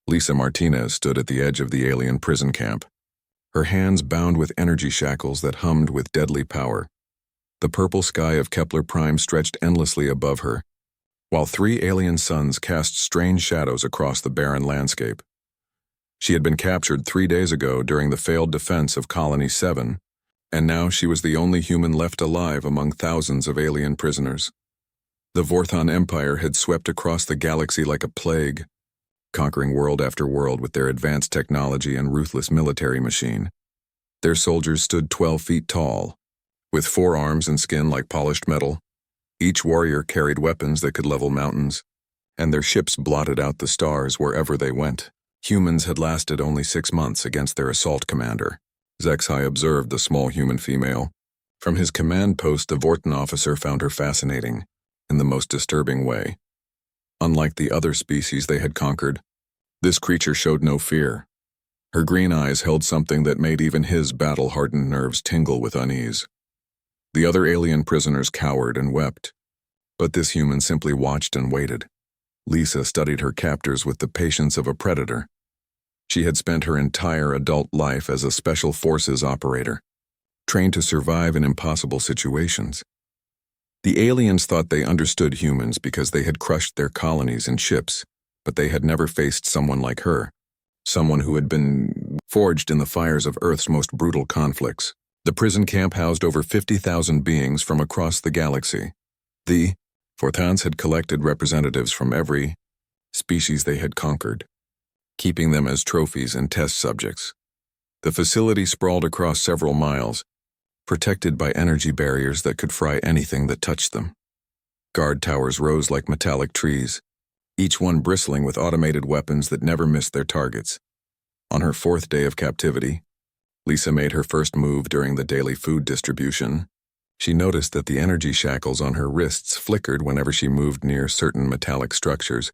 Lisa Martinez stood at the edge of the alien prison camp, her hands bound with energy shackles that hummed with deadly power. The purple sky of Kepler Prime stretched endlessly above her, while 3 alien suns cast strange shadows across the barren landscape. She had been captured 3 days ago during the failed defense of Colony 7, and now she was the only human left alive among thousands of alien prisoners. The Vorthon Empire had swept across the galaxy like a plague, conquering world after world with their advanced technology and ruthless military machine. Their soldiers stood 12 feet tall, with forearms and skin like polished metal. Each warrior carried weapons that could level mountains, and their ships blotted out the stars wherever they went. Humans had lasted only 6 months against their assault commander. Zexai observed the small human female. From his command post, the Vorton officer found her fascinating, in the most disturbing way. Unlike the other species they had conquered, this creature showed no fear. Her green eyes held something that made even his battle-hardened nerves tingle with unease. The other alien prisoners cowered and wept, but this human simply watched and waited. Lisa studied her captors with the patience of a predator. She had spent her entire adult life as a special forces operator, trained to survive in impossible situations. The aliens thought they understood humans because they had crushed their colonies and ships, but they had never faced someone like her, someone who had been forged in the fires of Earth's most brutal conflicts. The prison camp housed over 50,000 beings from across the galaxy. The Vorthons had collected representatives from every species they had conquered, keeping them as trophies and test subjects. The facility sprawled across several miles, protected by energy barriers that could fry anything that touched them. Guard towers rose like metallic trees, each one bristling with automated weapons that never missed their targets. On her 4th day of captivity, Lisa made her first move during the daily food distribution. She noticed that the energy shackles on her wrists flickered whenever she moved near certain metallic structures.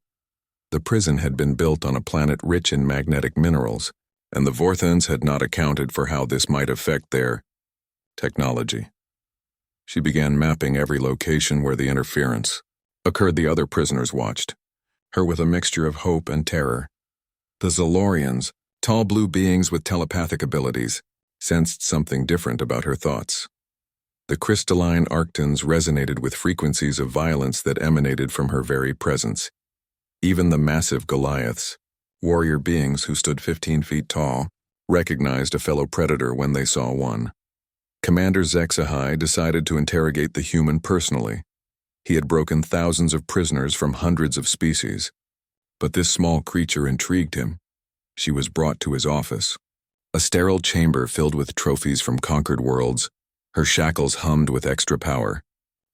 The prison had been built on a planet rich in magnetic minerals, and the Vorthons had not accounted for how this might affect their technology. She began mapping every location where the interference occurred. The other prisoners watched, her with a mixture of hope and terror. The Zalorians, tall blue beings with telepathic abilities, sensed something different about her thoughts. The crystalline Arctans resonated with frequencies of violence that emanated from her very presence. Even the massive Goliaths, warrior beings who stood 15 feet tall, recognized a fellow predator when they saw one. Commander Zexai decided to interrogate the human personally. He had broken thousands of prisoners from hundreds of species, but this small creature intrigued him. She was brought to his office, a sterile chamber filled with trophies from conquered worlds. Her shackles hummed with extra power,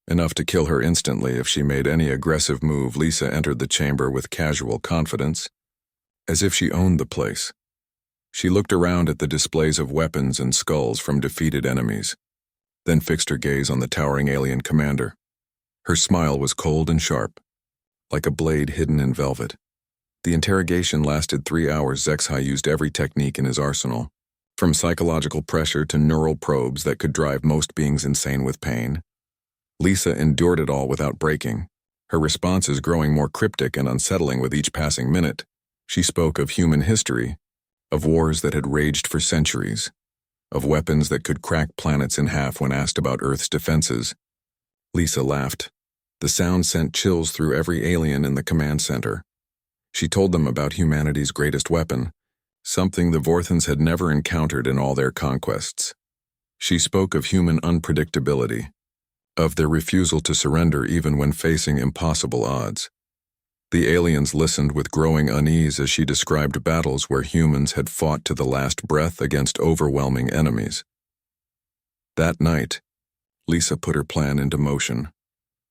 enough to kill her instantly if she made any aggressive move. Lisa entered the chamber with casual confidence, as if she owned the place. She looked around at the displays of weapons and skulls from defeated enemies, then fixed her gaze on the towering alien commander. Her smile was cold and sharp, like a blade hidden in velvet. The interrogation lasted 3 hours. Zexai used every technique in his arsenal, from psychological pressure to neural probes that could drive most beings insane with pain. Lisa endured it all without breaking, her responses growing more cryptic and unsettling with each passing minute. She spoke of human history, of wars that had raged for centuries, of weapons that could crack planets in half when asked about Earth's defenses. Lisa laughed. The sound sent chills through every alien in the command center. She told them about humanity's greatest weapon, something the Vorthons had never encountered in all their conquests. She spoke of human unpredictability, of their refusal to surrender even when facing impossible odds. The aliens listened with growing unease as she described battles where humans had fought to the last breath against overwhelming enemies. That night, Lisa put her plan into motion.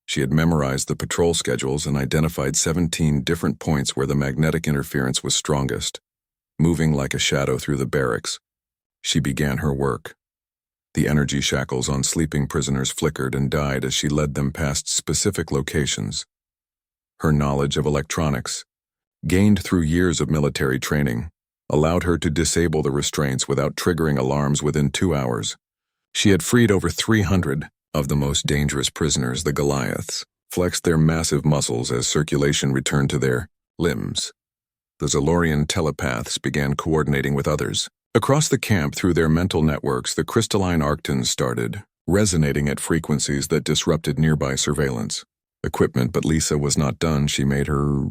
She had memorized the patrol schedules and identified 17 different points where the magnetic interference was strongest. Moving like a shadow through the barracks, she began her work. The energy shackles on sleeping prisoners flickered and died as she led them past specific locations. Her knowledge of electronics, gained through years of military training, allowed her to disable the restraints without triggering alarms within 2 hours. She had freed over 300 of the most dangerous prisoners. The Goliaths flexed their massive muscles as circulation returned to their limbs, The Zalorian telepaths began coordinating with others. Across the camp, through their mental networks, the crystalline Arctans started, resonating at frequencies that disrupted nearby surveillance equipment. But Lisa was not done. She made her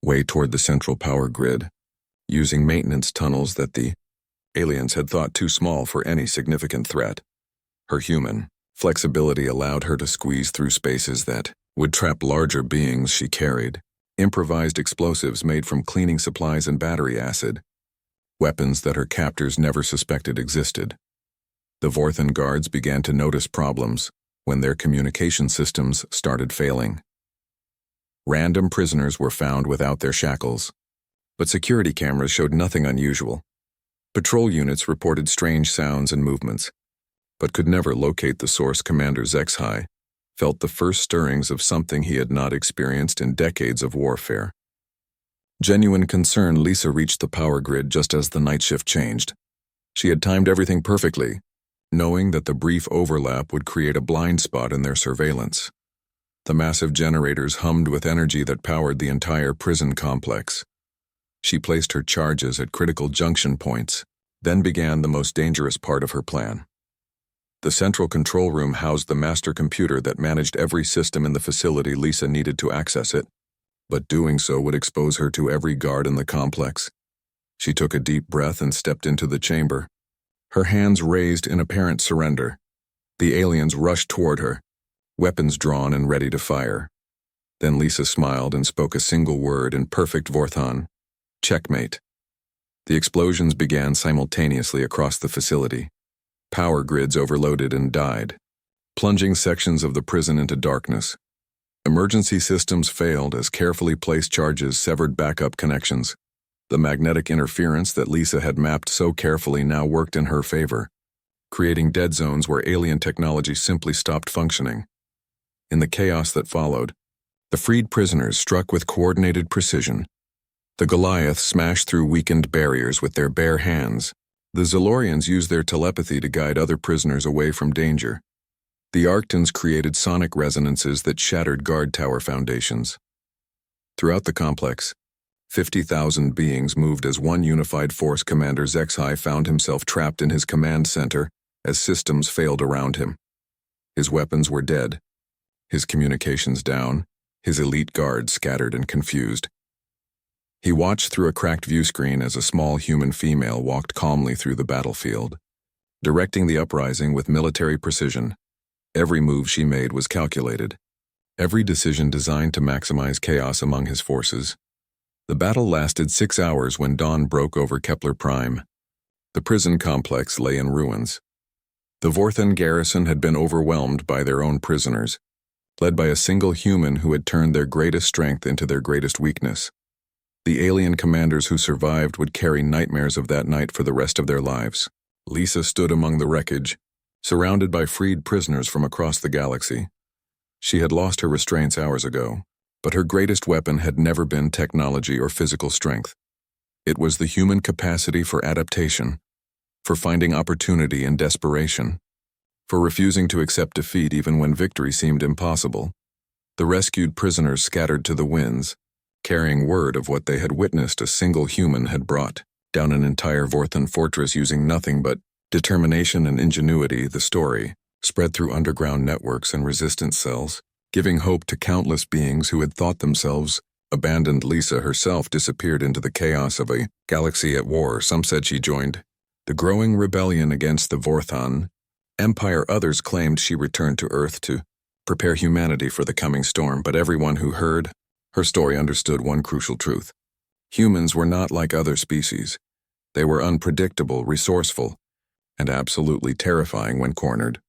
way toward the central power grid, using maintenance tunnels that the aliens had thought too small for any significant threat. Her human flexibility allowed her to squeeze through spaces that would trap larger beings. She carried improvised explosives made from cleaning supplies and battery acid, weapons that her captors never suspected existed. The Vorthan guards began to notice problems when their communication systems started failing. Random prisoners were found without their shackles, but security cameras showed nothing unusual. Patrol units reported strange sounds and movements, but could never locate the source. Commander Zexhai felt the first stirrings of something he had not experienced in decades of warfare. Genuine concern, Lisa reached the power grid just as the night shift changed. She had timed everything perfectly, knowing that the brief overlap would create a blind spot in their surveillance. The massive generators hummed with energy that powered the entire prison complex. She placed her charges at critical junction points, then began the most dangerous part of her plan. The central control room housed the master computer that managed every system in the facility. Lisa needed to access it, but doing so would expose her to every guard in the complex. She took a deep breath and stepped into the chamber, her hands raised in apparent surrender. The aliens rushed toward her, weapons drawn and ready to fire. Then Lisa smiled and spoke a single word in perfect Vorthan: checkmate. The explosions began simultaneously across the facility. Power grids overloaded and died, plunging sections of the prison into darkness. Emergency systems failed as carefully placed charges severed backup connections. The magnetic interference that Lisa had mapped so carefully now worked in her favor, creating dead zones where alien technology simply stopped functioning. In the chaos that followed, the freed prisoners struck with coordinated precision. The Goliaths smashed through weakened barriers with their bare hands. The Zalorians used their telepathy to guide other prisoners away from danger. The Arctans created sonic resonances that shattered guard tower foundations. Throughout the complex, 50,000 beings moved as one unified force. Commander Zexhai found himself trapped in his command center as systems failed around him. His weapons were dead, his communications down, his elite guards scattered and confused. He watched through a cracked view screen as a small human female walked calmly through the battlefield, directing the uprising with military precision. Every move she made was calculated, every decision designed to maximize chaos among his forces. The battle lasted 6 hours when dawn broke over Kepler Prime. The prison complex lay in ruins. The Vorthan garrison had been overwhelmed by their own prisoners, led by a single human who had turned their greatest strength into their greatest weakness. The alien commanders who survived would carry nightmares of that night for the rest of their lives. Lisa stood among the wreckage, surrounded by freed prisoners from across the galaxy. She had lost her restraints hours ago, but her greatest weapon had never been technology or physical strength. It was the human capacity for adaptation, for finding opportunity in desperation, for refusing to accept defeat even when victory seemed impossible. The rescued prisoners scattered to the winds, carrying word of what they had witnessed. A single human had brought down an entire Vorthan fortress using nothing but determination and ingenuity. The story spread through underground networks and resistance cells, giving hope to countless beings who had thought themselves abandoned. Lisa herself disappeared into the chaos of a galaxy at war. Some said she joined the growing rebellion against the Vorthan Empire. Others claimed she returned to Earth to prepare humanity for the coming storm. But everyone who heard her story understood one crucial truth: humans were not like other species. They were unpredictable, resourceful, and absolutely terrifying when cornered.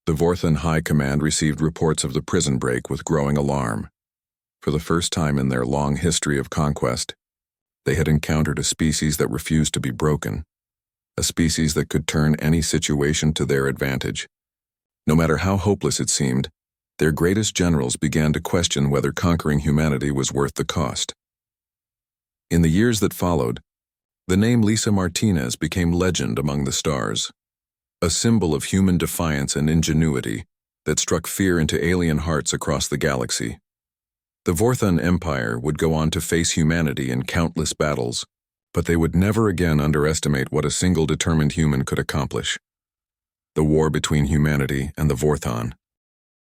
The Vorthan High Command received reports of the prison break with growing alarm. For the first time in their long history of conquest, they had encountered a species that refused to be broken, a species that could turn any situation to their advantage. No matter how hopeless it seemed, their greatest generals began to question whether conquering humanity was worth the cost. In the years that followed, the name Lisa Martinez became legend among the stars, a symbol of human defiance and ingenuity that struck fear into alien hearts across the galaxy. The Vorthon Empire would go on to face humanity in countless battles, but they would never again underestimate what a single determined human could accomplish. The war between humanity and the Vorthon.